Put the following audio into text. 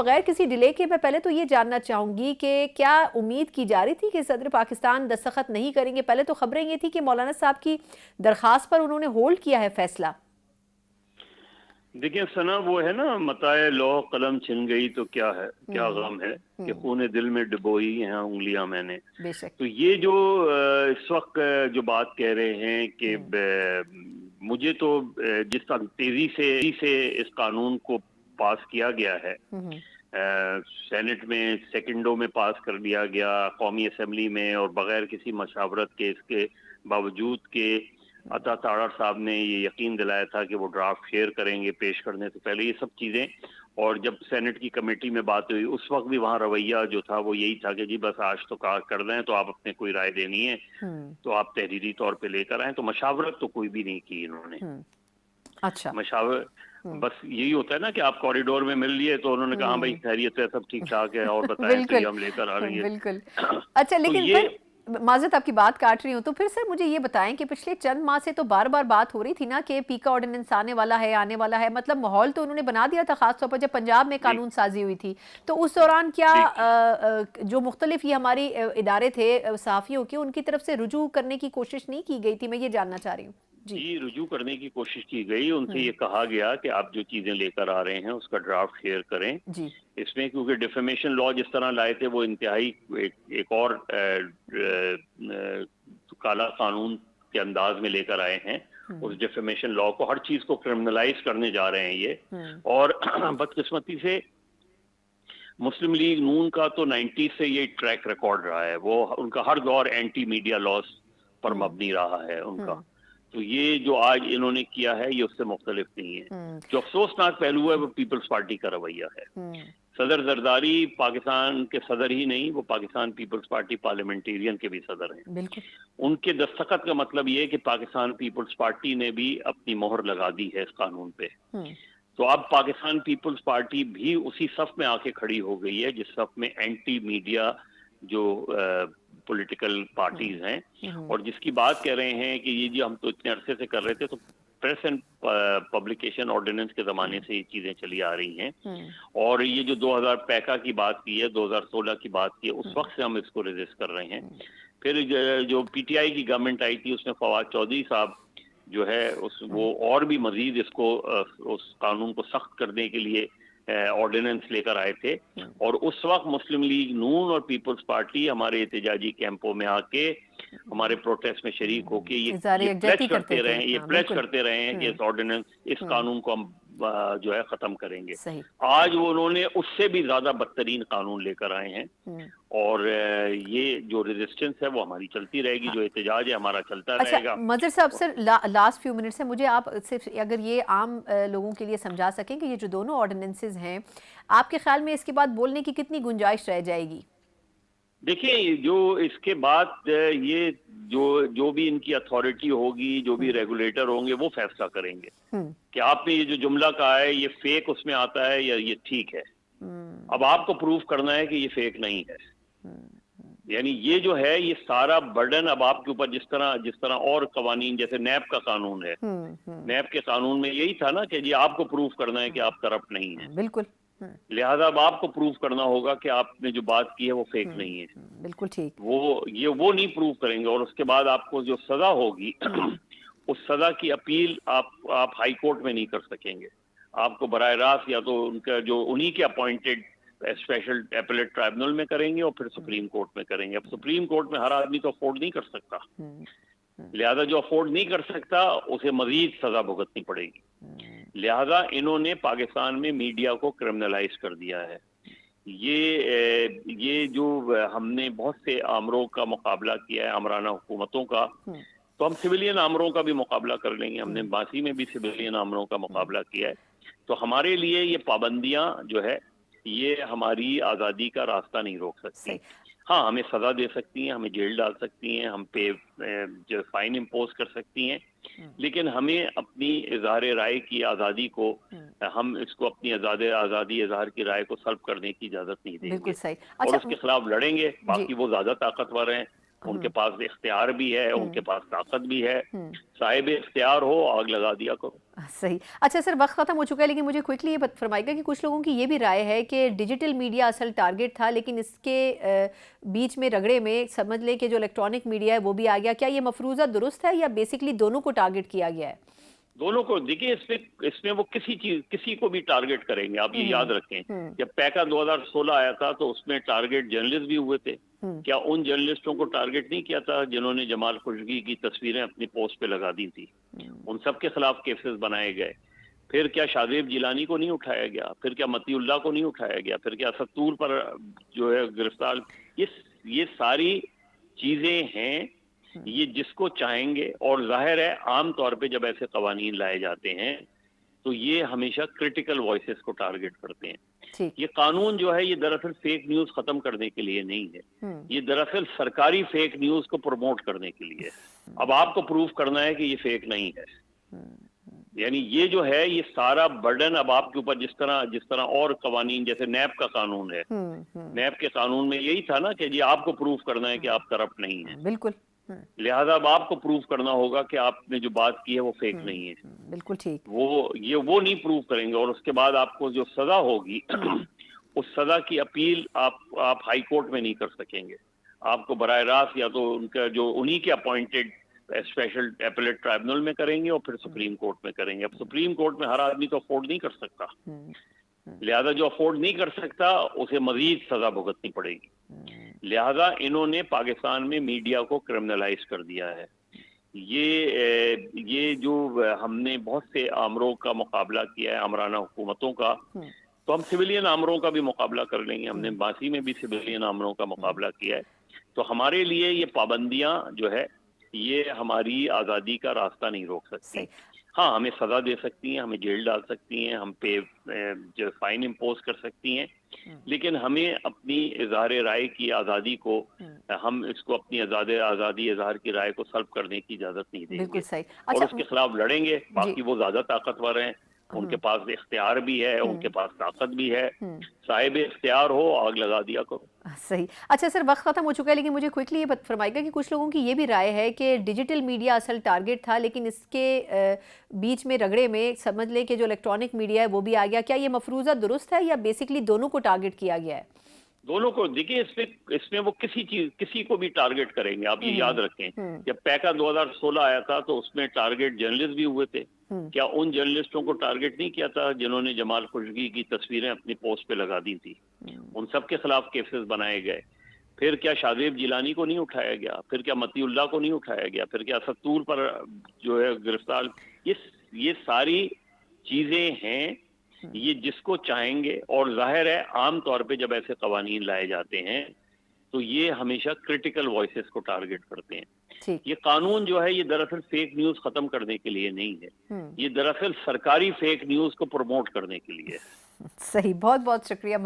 بغیر کسی ڈیلے کے میں پہلے تو یہ جاننا چاہوں گی کہ کیا امید کی جا رہی تھی کہ صدر پاکستان دستخط نہیں کریں گے؟ پہلے تو خبریں یہ تھی کہ مولانا صاحب کی درخواست پر انہوں نے ہولڈ کیا ہے فیصلہ. دیکھیں ثنا، وہ ہے نا متاع لوح قلم چھن گئی تو کیا ہے، کیا غم ہے کہ خون دل میں ڈبوئی ہیں انگلیاں میں نے. بے شک. تو یہ جو اس وقت جو بات کہہ رہے ہیں کہ مجھے تو جس طرح تیزی سے اس قانون کو پاس کیا گیا ہے، سینٹ میں سیکنڈوں میں پاس کر دیا گیا، قومی اسمبلی میں، اور بغیر کسی مشاورت کے، اس کے باوجود کہ عطا تاڑر صاحب نے یہ یقین دلایا تھا کہ وہ ڈرافٹ شیئر کریں گے پیش کرنے سے پہلے، یہ سب چیزیں. اور جب سینٹ کی کمیٹی میں بات ہوئی اس وقت بھی وہاں رویہ جو تھا وہ یہی تھا کہ جی بس آج تو کر دیں، تو آپ اپنے کوئی رائے دینی ہے تو آپ تحریری طور پہ لے کر آئیں. تو مشاورت تو کوئی بھی نہیں کی انہوں نے. اچھا، بس یہی ہوتا ہے نا کہ آپ کوریڈور میں مل لیے تو انہوں نے کہا بھائی خیریت ہے، سب ٹھیک ٹھاک ہے، اور بتائیں، تو یہ ہم لے کر آ رہی ہیں. بالکل. اچھا، لیکن پھر معذرت آپ کی بات کاٹ رہی ہوں، تو پھر سر مجھے یہ بتائیں کہ پچھلے چند ماہ سے تو بار بار بات ہو رہی تھی نا کہ پیکا آرڈیننس آنے والا ہے، مطلب ماحول تو انہوں نے بنا دیا تھا، خاص طور پر جب پنجاب میں قانون سازی ہوئی تھی. تو اس دوران کیا جو مختلف یہ ہماری ادارے تھے صحافیوں کے، ان کی طرف سے رجوع کرنے کی کوشش نہیں کی گئی تھی؟ میں یہ جاننا چاہ رہی ہوں. جی، رجوع کرنے کی کوشش کی گئی. ان سے یہ کہا گیا کہ آپ جو چیزیں لے کر آ رہے ہیں اس کا ڈرافٹ شیئر کریں. اس میں کیونکہ ڈیفیمیشن لا جس طرح لائے تھے وہ انتہائی ایک اور کالا قانون کے انداز میں لے کر آئے ہیں. اس ڈیفیمیشن لا کو، ہر چیز کو کرمنلائز کرنے جا رہے ہیں یہ. اور بدقسمتی سے مسلم لیگ نون کا تو 90 سے یہ ٹریک ریکارڈ رہا ہے، وہ ان کا ہر دور اینٹی میڈیا لاس پر مبنی رہا ہے ان کا. تو یہ جو آج انہوں نے کیا ہے یہ اس سے مختلف نہیں ہے. جو افسوسناک پہلو ہے وہ پیپلز پارٹی کا رویہ ہے. صدر زرداری پاکستان کے صدر ہی نہیں، وہ پاکستان پیپلز پارٹی پارلیمنٹیرین کے بھی صدر ہیں. ان کے دستخط کا مطلب یہ ہے کہ پاکستان پیپلز پارٹی نے بھی اپنی مہر لگا دی ہے اس قانون پہ. تو اب پاکستان پیپلز پارٹی بھی اسی صف میں آ کے کھڑی ہو گئی ہے جس صف میں اینٹی میڈیا جو پولیٹیکل پارٹیز ہیں، اور جس کی بات کہہ رہے ہیں کہ یہ جی ہم تو اتنے عرصے سے کر رہے تھے. تو پریس اینڈ پبلیکیشن آرڈیننس کے زمانے سے یہ چیزیں چلی آ رہی ہیں. اور یہ جو 2000 پیکا کی بات کی ہے، 2016 کی بات کی ہے، اس وقت سے ہم اس کو ریزسٹ کر رہے ہیں. پھر جو پی ٹی آئی کی گورنمنٹ آئی تھی اس میں فواد چودھری صاحب جو ہے وہ اور بھی مزید اس قانون کو سخت کرنے کے لیے آرڈیننس لے کر آئے تھے. اور اس وقت مسلم لیگ نون اور پیپلز پارٹی ہمارے احتجاجی کیمپوں میں آ کے ہمارے پروٹیسٹ میں شریک ہو کے یہ پلیج کرتے رہے ہیں کہ اس آرڈیننس، اس قانون کو ہم جو ہے ختم کریں گے. آج وہ انہوں نے اس سے بھی زیادہ بدترین قانون لے کر آئے ہیں. اور یہ جو ریزسٹنس ہے وہ ہماری چلتی رہے گی، جو احتجاج ہے ہمارا چلتا رہے گا. مظہر صاحب سر لاسٹ فیو منٹ سے مجھے آپ صرف اگر یہ عام لوگوں کے لیے سمجھا سکیں کہ یہ جو دونوں آرڈیننسز ہیں، آپ کے خیال میں اس کے بعد بولنے کی کتنی گنجائش رہ جائے گی؟ دیکھیں، جو اس کے بعد یہ جو بھی ان کی اتھارٹی ہوگی، جو بھی ریگولیٹر ہوں گے وہ فیصلہ کریں گے کہ آپ نے یہ جو جملہ کہا ہے یہ فیک اس میں آتا ہے یا یہ ٹھیک ہے. اب آپ کو پروف کرنا ہے کہ یہ فیک نہیں ہے. یعنی یہ جو ہے یہ سارا برڈن اب آپ کے اوپر، جس طرح اور قوانین جیسے نیب کا قانون ہے، نیب کے قانون میں یہی تھا نا کہ جی آپ کو پروف کرنا ہے کہ آپ کرپٹ نہیں ہیں. بالکل. لہذا اب آپ کو پروف کرنا ہوگا کہ آپ نے جو بات کی ہے وہ فیک نہیں ہے. بالکل ٹھیک. وہ نہیں پروف کریں گے. اور اس کے بعد آپ کو جو سزا ہوگی اس سزا کی اپیل آپ ہائی کورٹ میں نہیں کر سکیں گے. آپ کو براہ راست یا تو ان کا جو انہی کے اپوائنٹڈ اسپیشل ایپلیٹ ٹرائبونل میں کریں گے اور پھر سپریم کورٹ میں کریں گے. اب سپریم کورٹ میں ہر آدمی تو افورڈ نہیں کر سکتا، لہذا جو افورڈ نہیں کر سکتا اسے مزید سزا بھگتنی پڑے گی. لہذا انہوں نے پاکستان میں میڈیا کو کرمنلائز کر دیا ہے. یہ جو ہم نے بہت سے آمروں کا مقابلہ کیا ہے، آمرانہ حکومتوں کا، تو ہم سویلین آمروں کا بھی مقابلہ کر لیں گے. ہم نے باسی میں بھی سویلین آمروں کا مقابلہ کیا ہے. تو ہمارے لیے یہ پابندیاں جو ہے یہ ہماری آزادی کا راستہ نہیں روک سکتی. ہاں، ہمیں سزا دے سکتی ہیں، ہمیں جیل ڈال سکتی ہیں، ہم پہ جو فائن امپوز کر سکتی ہیں، لیکن ہمیں اپنی اظہار رائے کی آزادی کو، ہم اس کو اپنی آزادی اظہار کی رائے کو سلب کرنے کی اجازت نہیں دیں گے. اور اس کے خلاف لڑیں گے. باقی وہ زیادہ طاقتور ہیں، ان کے پاس اختیار بھی ہے, ان کے پاس طاقت بھی ہے, ہم۔ صاحب اختیار ہو, آگ لگا دیا کرو. صحیح. اچھا سر, وقت ختم ہو چکا ہے لیکن مجھے کوئکلی یہ فرمائے گا کہ کچھ لوگوں کی یہ بھی رائے ہے کہ ڈیجیٹل میڈیا اصل ٹارگٹ تھا, لیکن اس کے بیچ میں رگڑے میں سمجھ لیں کہ جو الیکٹرانک میڈیا ہے وہ بھی آ گیا. کیا یہ مفروضہ درست ہے یا بیسیکلی دونوں کو ٹارگٹ کیا گیا ہے؟ دونوں کو دیکھیں, اس میں وہ کسی کو بھی ٹارگٹ کریں گے, آپ یہ یاد رکھیں. جب پیکا 2016 آیا تھا تو اس میں ٹارگٹ جرنلسٹ بھی ہوئے تھے. کیا ان جرنلسٹوں کو ٹارگٹ نہیں کیا تھا جنہوں نے جمال خشوگی کی تصویریں اپنی پوسٹ پہ لگا دی تھی؟ ان سب کے خلاف کیسز بنائے گئے. پھر کیا شادیب جیلانی کو نہیں اٹھایا گیا؟ پھر کیا متی اللہ کو نہیں اٹھایا گیا؟ پھر کیا ستور پر جو ہے گرفتار؟ یہ ساری چیزیں ہیں, یہ جس کو چاہیں گے. اور ظاہر ہے عام طور پہ جب ایسے قوانین لائے جاتے ہیں تو یہ ہمیشہ کرٹیکل وائسز کو ٹارگٹ کرتے ہیں. یہ قانون جو ہے یہ دراصل فیک نیوز ختم کرنے کے لیے نہیں ہے, یہ دراصل سرکاری فیک نیوز کو پروموٹ کرنے کے لیے ہے. اب آپ کو پروف کرنا ہے کہ یہ فیک نہیں ہے. یعنی یہ جو ہے یہ سارا برڈن اب آپ کے اوپر, جس طرح اور قوانین جیسے نیب کا قانون ہے, نیب کے قانون میں یہی تھا نا کہ جی آپ کو پروف کرنا ہے کہ آپ کرپٹ نہیں ہیں. بالکل. لہذا اب آپ کو پروف کرنا ہوگا کہ آپ نے جو بات کی ہے وہ فیک نہیں ہے. بالکل ٹھیک. وہ نہیں پروف کریں گے, اور اس کے بعد آپ کو جو سزا ہوگی اس سزا کی اپیل آپ ہائی کورٹ میں نہیں کر سکیں گے. آپ کو براہ راست یا تو ان کا جو انہی کے اپوائنٹڈ اسپیشل ایپلیٹ ٹرائبونل میں کریں گے اور پھر سپریم کورٹ میں کریں گے. اب سپریم کورٹ میں ہر آدمی تو افورڈ نہیں کر سکتا, لہذا جو افورڈ نہیں کر سکتا اسے مزید سزا بھگتنی پڑے گی. لہذا انہوں نے پاکستان میں میڈیا کو کرمنلائز کر دیا ہے. یہ جو ہم نے بہت سے آمروں کا مقابلہ کیا ہے, آمرانہ حکومتوں کا, تو ہم سویلین آمروں کا بھی مقابلہ کر لیں گے. ہم نے باسی میں بھی سویلین آمروں کا مقابلہ کیا ہے. تو ہمارے لیے یہ پابندیاں جو ہے یہ ہماری آزادی کا راستہ نہیں روک سکتی. ہاں, ہمیں سزا دے سکتی ہیں, ہمیں جیل ڈال سکتی ہیں, ہم پہ جو فائن امپوز کر سکتی ہیں, لیکن ہمیں اپنی اظہار رائے کی آزادی کو, ہم اس کو اپنی آزادی اظہار کی رائے کو سلب کرنے کی اجازت نہیں دیں گے. اور اس کے خلاف لڑیں گے. باقی وہ زیادہ طاقتور ہیں, ان کے پاس اختیار بھی ہے, ان کے پاس طاقت بھی ہے. صاحب اختیار ہو, آگ لگا دیا کرو. صحیح. اچھا سر, وقت ختم ہو چکا ہے لیکن مجھے کوئکلی یہ فرمائے گا کہ کچھ لوگوں کی یہ بھی رائے ہے کہ ڈیجیٹل میڈیا اصل ٹارگٹ تھا, لیکن اس کے بیچ میں رگڑے میں سمجھ لیں کہ جو الیکٹرانک میڈیا ہے وہ بھی آ گیا. کیا یہ مفروضہ درست ہے یا بیسیکلی دونوں کو ٹارگٹ کیا گیا ہے؟ دونوں کو دیکھیں, اس میں وہ کسی کو بھی ٹارگٹ کریں گے. آپ یہ یاد رکھیں, جب پیکا 2016 آیا تھا تو اس میں ٹارگٹ جرنلسٹ بھی ہوئے تھے. کیا ان جرنلسٹوں کو ٹارگٹ نہیں کیا تھا جنہوں نے جمال خشوگی کی تصویریں اپنی پوسٹ پہ لگا دی تھی؟ ان سب کے خلاف کیسز بنائے گئے. پھر کیا شادیب جیلانی کو نہیں اٹھایا گیا؟ پھر کیا متی اللہ کو نہیں اٹھایا گیا؟ پھر کیا ستور پر جو ہے گرفتار؟ یہ ساری چیزیں ہیں, یہ جس کو چاہیں گے. اور ظاہر ہے عام طور پہ جب ایسے قوانین لائے جاتے ہیں تو یہ ہمیشہ کرٹیکل وائسز کو ٹارگٹ کرتے ہیں. یہ قانون جو ہے یہ دراصل فیک نیوز ختم کرنے کے لیے نہیں ہے, یہ دراصل سرکاری فیک نیوز کو پروموٹ کرنے کے لیے ہے. صحیح, بہت بہت شکریہ.